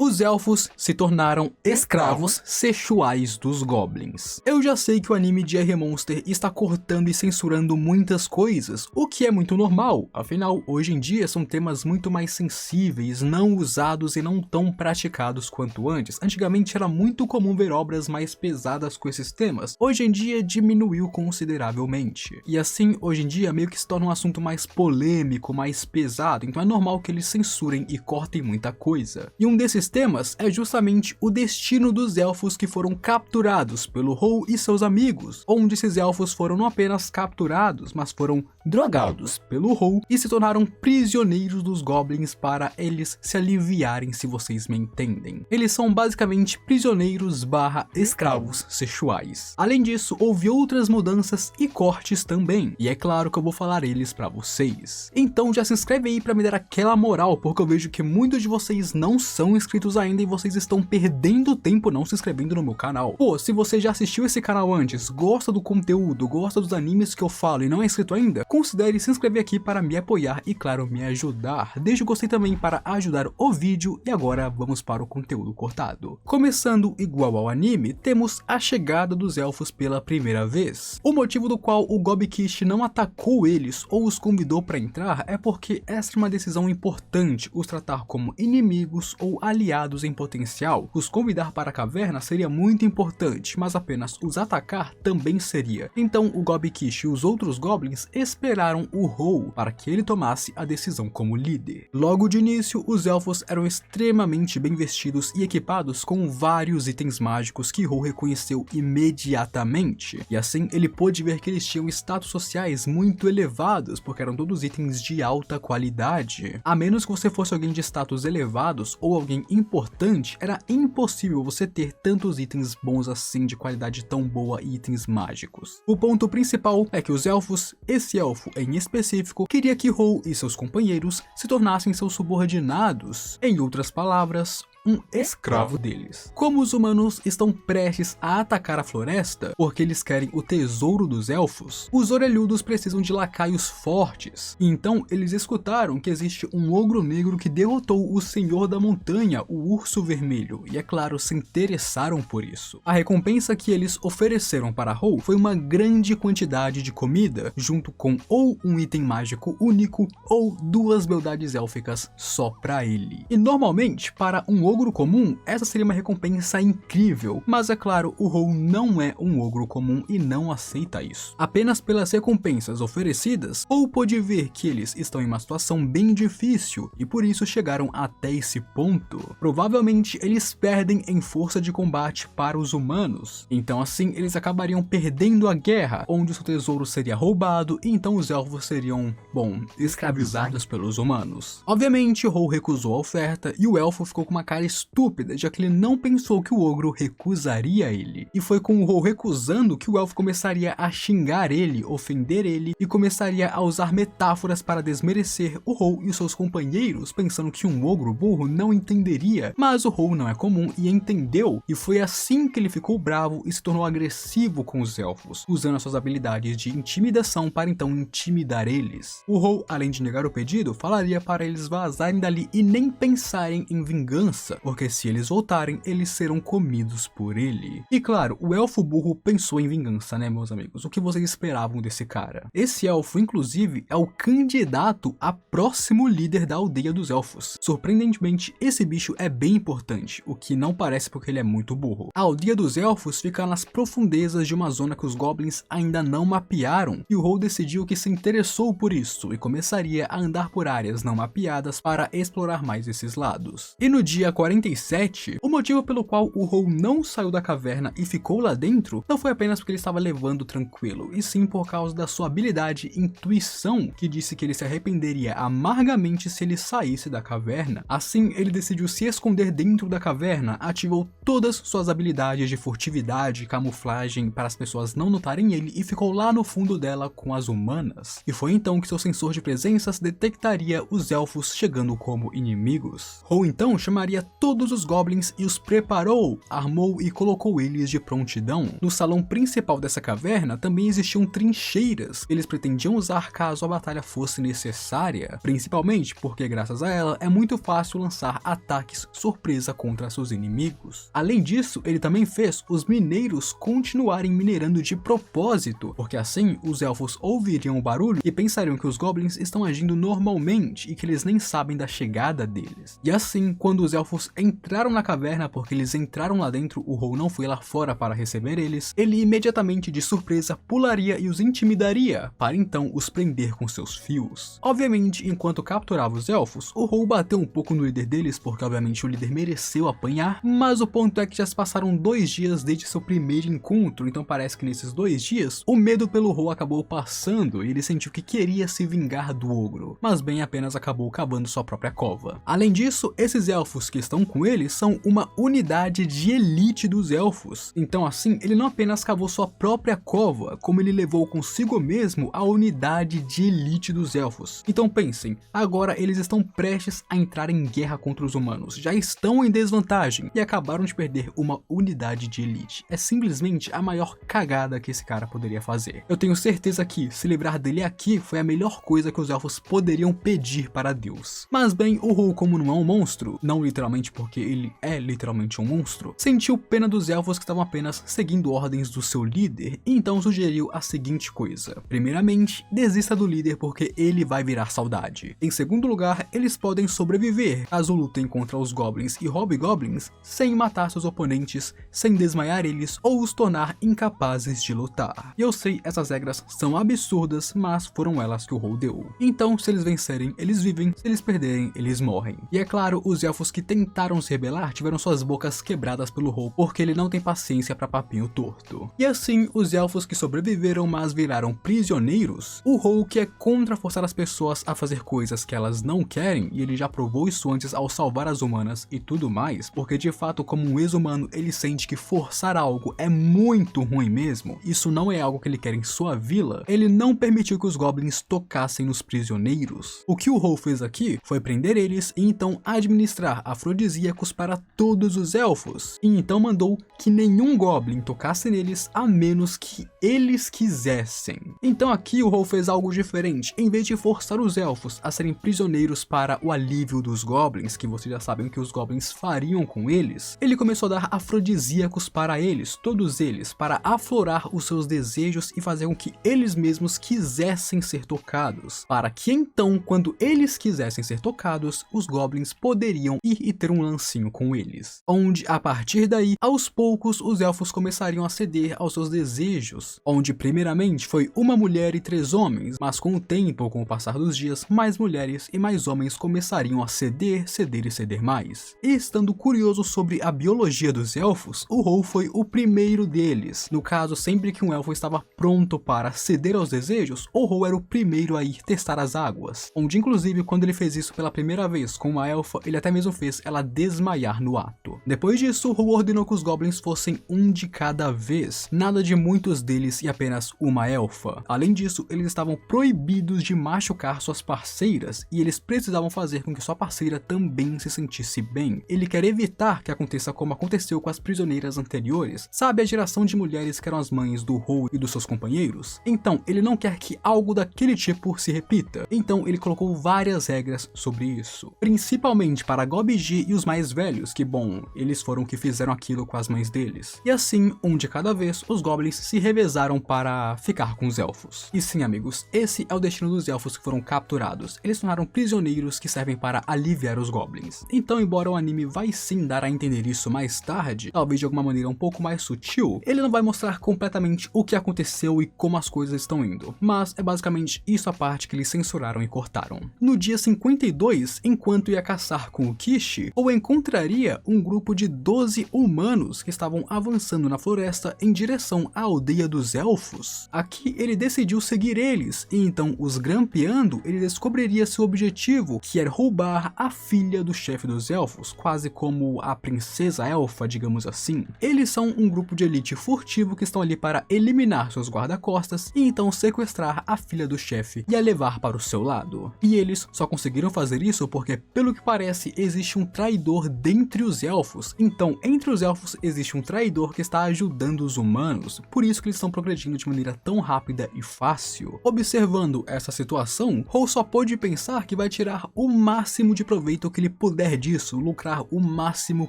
Os elfos se tornaram escravos sexuais dos goblins. Eu já sei que o anime de R Monster está cortando e censurando muitas coisas, o que é muito normal, afinal, hoje em dia são temas muito mais sensíveis, não usados e não tão praticados quanto antes. Antigamente era muito comum ver obras mais pesadas com esses temas, hoje em dia diminuiu consideravelmente. E assim, hoje em dia meio que se torna um assunto mais polêmico, mais pesado, então é normal que eles censurem e cortem muita coisa. E um desses temas é justamente o destino dos elfos que foram capturados pelo Howl e seus amigos, onde esses elfos foram não apenas capturados, mas foram drogados pelo Howl e se tornaram prisioneiros dos goblins para eles se aliviarem, se vocês me entendem. Eles são basicamente prisioneiros barra escravos sexuais. Além disso, houve outras mudanças e cortes também, e é claro que eu vou falar eles pra vocês. Então já se inscreve aí pra me dar aquela moral, porque eu vejo que muitos de vocês não são inscritos ainda e vocês estão perdendo tempo não se inscrevendo no meu canal. Pô, se você já assistiu esse canal antes, gosta do conteúdo, gosta dos animes que eu falo e não é inscrito ainda, considere se inscrever aqui para me apoiar e, claro, me ajudar. Deixe o gostei também para ajudar o vídeo e agora vamos para o conteúdo cortado. Começando igual ao anime, temos a chegada dos elfos pela primeira vez. O motivo do qual o Gobi-Kish não atacou eles ou os convidou para entrar é porque essa é uma decisão importante, os tratar como inimigos ou aliados em potencial. Os convidar para a caverna seria muito importante, mas apenas os atacar também seria. Então o Gobi-Kish e os outros goblins esperaram o Howl para que ele tomasse a decisão como líder. Logo de início, os elfos eram extremamente bem vestidos e equipados com vários itens mágicos que Howl reconheceu imediatamente, e assim ele pôde ver que eles tinham status sociais muito elevados, porque eram todos itens de alta qualidade. A menos que você fosse alguém de status elevados ou alguém importante, era impossível você ter tantos itens bons assim de qualidade tão boa e itens mágicos. O ponto principal é que os elfos, esse elfo em específico, queria que Howl e seus companheiros se tornassem seus subordinados. Em outras palavras, um escravo deles. Como os humanos estão prestes a atacar a floresta, porque eles querem o tesouro dos elfos, os orelhudos precisam de lacaios fortes. Então eles escutaram que existe um ogro negro que derrotou o Senhor da Montanha, o Urso Vermelho, e é claro, se interessaram por isso. A recompensa que eles ofereceram para Howl foi uma grande quantidade de comida, junto com ou um item mágico único, ou 2 beldades élficas só para ele. E normalmente, para um ogro comum, essa seria uma recompensa incrível, mas é claro, o Howl não é um ogro comum e não aceita isso. Apenas pelas recompensas oferecidas, Howl pôde ver que eles estão em uma situação bem difícil e por isso chegaram até esse ponto. Provavelmente eles perdem em força de combate para os humanos, então assim eles acabariam perdendo a guerra, onde o seu tesouro seria roubado e então os elfos seriam, bom, escravizados pelos humanos. Obviamente Howl recusou a oferta e o elfo ficou com uma cara estúpida, já que ele não pensou que o ogro recusaria ele. E foi com o Howl recusando que o elfo começaria a xingar ele, ofender ele e começaria a usar metáforas para desmerecer o Howl e os seus companheiros, pensando que um ogro burro não entenderia. Mas o Howl não é comum e entendeu, e foi assim que ele ficou bravo e se tornou agressivo com os elfos, usando as suas habilidades de intimidação para então intimidar eles. O Howl, além de negar o pedido, falaria para eles vazarem dali e nem pensarem em vingança, porque se eles voltarem, eles serão comidos por ele. E claro, o elfo burro pensou em vingança, né, meus amigos? O que vocês esperavam desse cara? Esse elfo, inclusive, é o candidato a próximo líder da aldeia dos elfos. Surpreendentemente, esse bicho é bem importante, o que não parece porque ele é muito burro. A aldeia dos elfos fica nas profundezas de uma zona que os goblins ainda não mapearam, e o Howl decidiu que se interessou por isso e começaria a andar por áreas não mapeadas para explorar mais esses lados. E no dia 47, o motivo pelo qual o Howl não saiu da caverna e ficou lá dentro não foi apenas porque ele estava levando tranquilo, e sim por causa da sua habilidade intuição, que disse que ele se arrependeria amargamente se ele saísse da caverna. Assim, ele decidiu se esconder dentro da caverna, ativou todas suas habilidades de furtividade e camuflagem para as pessoas não notarem ele e ficou lá no fundo dela com as humanas. E foi então que seu sensor de presenças detectaria os elfos chegando como inimigos. Howl então chamaria todos os goblins e os preparou, armou e colocou eles de prontidão. No salão principal dessa caverna também existiam trincheiras, eles pretendiam usar caso a batalha fosse necessária, principalmente porque graças a ela é muito fácil lançar ataques surpresa contra seus inimigos. Além disso, ele também fez os mineiros continuarem minerando de propósito, porque assim os elfos ouviriam o barulho e pensariam que os goblins estão agindo normalmente e que eles nem sabem da chegada deles. E assim, quando os elfos entraram na caverna, porque eles entraram lá dentro, o Hole não foi lá fora para receber eles, ele imediatamente de surpresa pularia e os intimidaria, para então os prender com seus fios. Obviamente, enquanto capturava os elfos, o Hole bateu um pouco no líder deles, porque obviamente o líder mereceu apanhar, mas o ponto é que já se passaram 2 dias desde seu primeiro encontro, então parece que nesses 2 dias, o medo pelo Hole acabou passando e ele sentiu que queria se vingar do ogro, mas bem apenas acabou cavando sua própria cova. Além disso, esses elfos que estão com ele são uma unidade de elite dos elfos, então assim, ele não apenas cavou sua própria cova, como ele levou consigo mesmo a unidade de elite dos elfos. Então pensem, agora eles estão prestes a entrar em guerra contra os humanos, já estão em desvantagem e acabaram de perder uma unidade de elite. É simplesmente a maior cagada que esse cara poderia fazer. Eu tenho certeza que se livrar dele aqui foi a melhor coisa que os elfos poderiam pedir para Deus. Mas bem, o Hole, como não é um monstro, não literalmente porque ele é literalmente um monstro, sentiu pena dos elfos que estavam apenas seguindo ordens do seu líder e então sugeriu a seguinte coisa: primeiramente, desista do líder porque ele vai virar saudade. Em segundo lugar, eles podem sobreviver caso lutem contra os goblins e hobgoblins sem matar seus oponentes, sem desmaiar eles ou os tornar incapazes de lutar. E eu sei, essas regras são absurdas, mas foram elas que o Hole deu. Então, se eles vencerem, eles vivem, se eles perderem, eles morrem. E é claro, os elfos que tentaram se rebelar tiveram suas bocas quebradas pelo Hole, porque ele não tem paciência pra papinho torto. E assim, os elfos que sobreviveram, mas viraram prisioneiros, o Hole, que é contra forçar as pessoas a fazer coisas que elas não querem, e ele já provou isso antes ao salvar as humanas e tudo mais, porque de fato, como um ex-humano, ele sente que forçar algo é muito ruim mesmo, isso não é algo que ele quer em sua vila, ele não permitiu que os goblins tocassem nos prisioneiros. O que o Hole fez aqui foi prender eles e então administrar afrodisíacos para todos os elfos, e então mandou que nenhum goblin tocasse neles a menos que eles quisessem. Então aqui o Hole fez algo diferente, em vez de forçar os elfos a serem prisioneiros para o alívio dos goblins, que vocês já sabem que os goblins fariam com eles, ele começou a dar afrodisíacos para eles, todos eles, para aflorar os seus desejos e fazer com que eles mesmos quisessem ser tocados, para que então, quando eles quisessem ser tocados, os goblins poderiam ir e ter um lancinho com eles, onde a partir daí, aos poucos, os elfos começariam a ceder aos seus desejos, onde primeiramente foi uma mulher e 3 homens, mas com o tempo, com o passar dos dias, mais mulheres e mais homens começariam a ceder e ceder mais. E estando curioso sobre a biologia dos elfos, o Hole foi o primeiro deles. No caso, sempre que um elfo estava pronto para ceder aos desejos, o Hole era o primeiro a ir testar as águas, onde inclusive quando ele fez isso pela primeira vez com uma elfa, ele até mesmo fez ela desmaiar no ato. Depois disso, o Hole ordenou que os goblins fossem um de cada vez, nada de muitos deles e apenas uma elfa. Além disso, eles estavam proibidos de machucar suas parceiras e eles precisavam fazer com que sua parceira também se sentisse bem. Ele quer evitar que aconteça como aconteceu com as prisioneiras anteriores, sabe, a geração de mulheres que eram as mães do Hole e dos seus companheiros? Então, ele não quer que algo daquele tipo se repita, então ele colocou várias regras sobre isso, principalmente para Gob-G e os mais velhos, que bom, eles foram que fizeram aquilo com as mães deles. E assim, um de cada vez, os goblins se revezaram para ficar com os elfos. E sim, amigos, esse é o destino dos elfos que foram capturados. Eles se tornaram prisioneiros que servem para aliviar os goblins. Então, embora o anime vai sim dar a entender isso mais tarde, talvez de alguma maneira um pouco mais sutil, ele não vai mostrar completamente o que aconteceu e como as coisas estão indo, mas é basicamente isso a parte que eles censuraram e cortaram. No dia 52, enquanto ia caçar com o Kishi, ou encontraria um grupo de 12 humanos que estavam avançando na floresta em direção à aldeia dos elfos. Aqui ele decidiu seguir eles, e então os grampeando, ele descobriria seu objetivo, que era roubar a filha do chefe dos elfos, quase como a princesa elfa, digamos assim. Eles são um grupo de elite furtivo que estão ali para eliminar seus guarda-costas e então sequestrar a filha do chefe e a levar para o seu lado. E eles só conseguiram fazer isso porque, pelo que parece, existe um traidor dentre os elfos. Então, entre os elfos existe um traidor que está ajudando os humanos, por isso que eles estão progredindo de maneira tão rápida e fácil. Observando essa situação, Hou só pôde pensar que vai tirar o máximo de proveito que ele puder disso, lucrar o máximo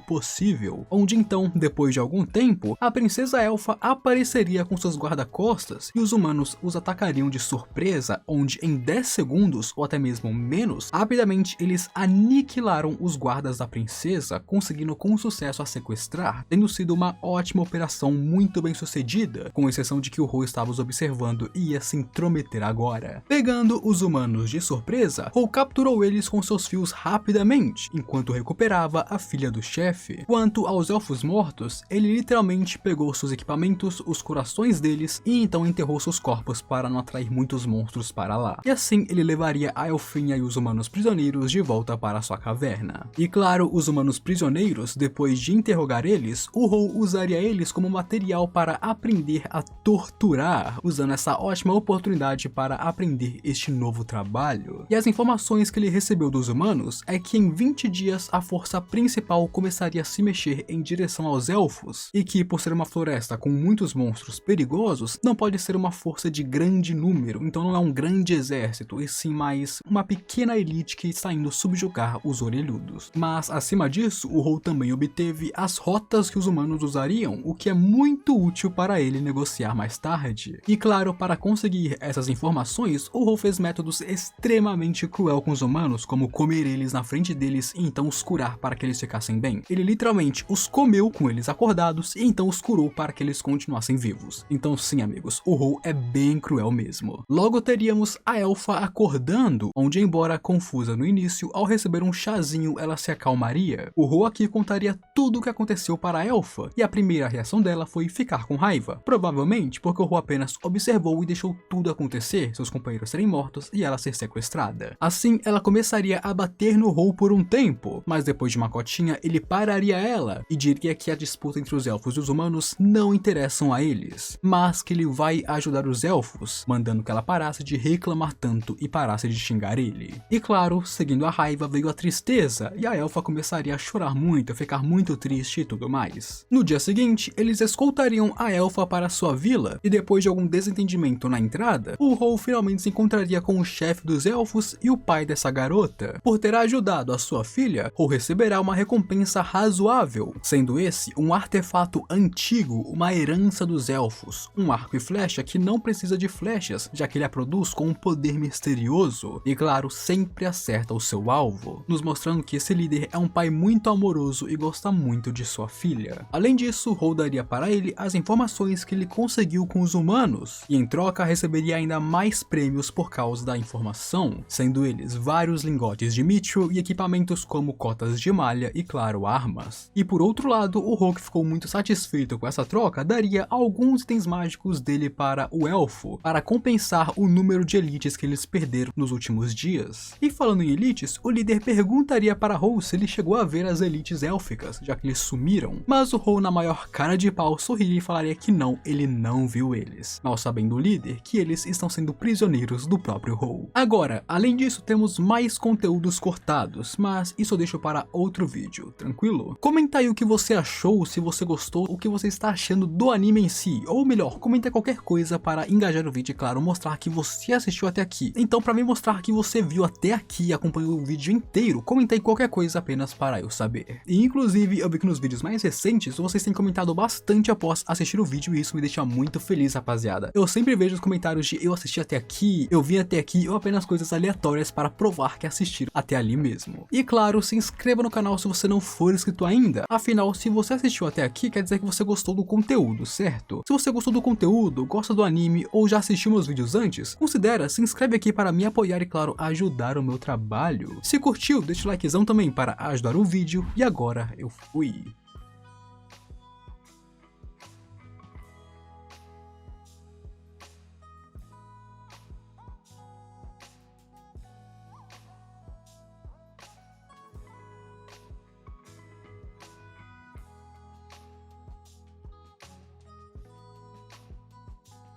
possível. Onde então, depois de algum tempo, a princesa elfa apareceria com seus guarda-costas e os humanos os atacariam de surpresa, onde em 10 segundos, ou até mesmo menos, rapidamente eles aniquilaram os guardas da princesa, conseguindo com sucesso a sequestrar, tendo sido uma ótima operação muito bem sucedida, com exceção de que o Hou estava os observando e ia se intrometer agora. Pegando os humanos de surpresa, Hou capturou eles com seus fios rapidamente, enquanto recuperava a filha do chefe. Quanto aos elfos mortos, ele literalmente pegou seus equipamentos, os corações deles, e então enterrou seus corpos para não atrair muitos monstros para lá. E assim ele levaria a elfinha e os humanos prisioneiros de volta para sua caverna. E claro, os humanos prisioneiros, depois de interrogar eles, o Hou usaria eles como material para aprender a torturar, usando essa ótima oportunidade para aprender este novo trabalho. E as informações que ele recebeu dos humanos é que em 20 dias a força principal começaria a se mexer em direção aos elfos, e que por ser uma floresta com muitos monstros perigosos, não pode ser uma força de grande número, então não é um grande exército, e sim mais uma pequena elite que está indo subjugar os orelhudos. Mas acima disso, o Hou também obteve as rotas que os humanos usariam, o que é muito útil para ele negociar mais tarde. E claro, para conseguir essas informações, o Hou fez métodos extremamente cruel com os humanos, como comer eles na frente deles e então os curar para que eles ficassem bem. Ele literalmente os comeu com eles acordados e então os curou para que eles continuassem vivos. Então sim, amigos, o Hou é bem cruel mesmo. Logo teríamos a elfa acordando, onde embora confusa no início, ao receber um chazinho ela se acalmaria. O Hou aqui contaria tudo o que aconteceu para a elfa, e a primeira reação dela foi ficar com raiva, provavelmente porque o Hou apenas observou e deixou tudo acontecer, seus companheiros serem mortos e ela ser sequestrada. Assim, ela começaria a bater no Hou por um tempo, mas depois de uma cotinha ele pararia ela e diria que a disputa entre os elfos e os humanos não interessam a eles, mas que ele vai ajudar os elfos, mandando que ela parasse de reclamar tanto e parasse de xingar ele. E claro, seguindo a raiva veio a tristeza, e a elfa começaria a chorar muito, a ficar muito triste e tudo mais. No dia seguinte, eles escoltariam a elfa para sua vila, e depois de algum desentendimento na entrada, o Hou finalmente se encontraria com o chefe dos elfos e o pai dessa garota. Por ter ajudado a sua filha, Hou receberá uma recompensa razoável, sendo esse um artefato antigo, uma herança dos elfos, um arco e flecha que não precisa de flechas, já que ele a produz com um poder misterioso, e claro, sempre acerta o seu alvo, nos mostrando que esse líder é um pai muito amoroso e gosta muito de sua filha. Além disso, Hou daria para ele as informações que ele conseguiu com os humanos, e em troca receberia ainda mais prêmios por causa da informação, sendo eles vários lingotes de mithril e equipamentos como cotas de malha e claro, armas. E por outro lado, o Hou, que ficou muito satisfeito com essa troca, daria alguns itens mágicos dele para o elfo, para compensar o número de elites que eles perderam nos últimos dias. E falando em elites, o líder perguntaria para Hou se ele chegou a ver as elites élficas, já que eles sumiram, mas o Hou, na maior cara de pau, sorriria e falaria que não, ele não viu eles, mal sabendo o líder que eles estão sendo prisioneiros do próprio Hou. Agora, além disso, temos mais conteúdos cortados, mas isso eu deixo para outro vídeo, tranquilo? Comenta aí o que você achou, se você gostou, o que você está achando do anime em si, ou melhor, comenta qualquer coisa para engajar o vídeo e claro, mostrar que você assistiu até aqui. Então, para mim mostrar que você viu até aqui e acompanhou o vídeo inteiro, comenta aí qualquer coisa apenas para eu saber. E inclusive, eu vi que nos vídeos mais recentes, vocês têm comentado bastante após assistir o vídeo e isso me deixa muito feliz, rapaziada. Eu sempre vejo os comentários de eu assisti até aqui, eu vim até aqui, ou apenas coisas aleatórias para provar que assistiram até ali mesmo. E claro, se inscreva no canal se você não for inscrito ainda, afinal, se você assistiu até aqui, quer dizer que você gostou do conteúdo, certo? Se você gostou do conteúdo, gosta do anime ou já assistiu meus vídeos antes, considera se inscreve aqui para me apoiar e claro, ajudar o meu trabalho. Se curtiu, deixa o likezão também para ajudar o vídeo e agora eu fui.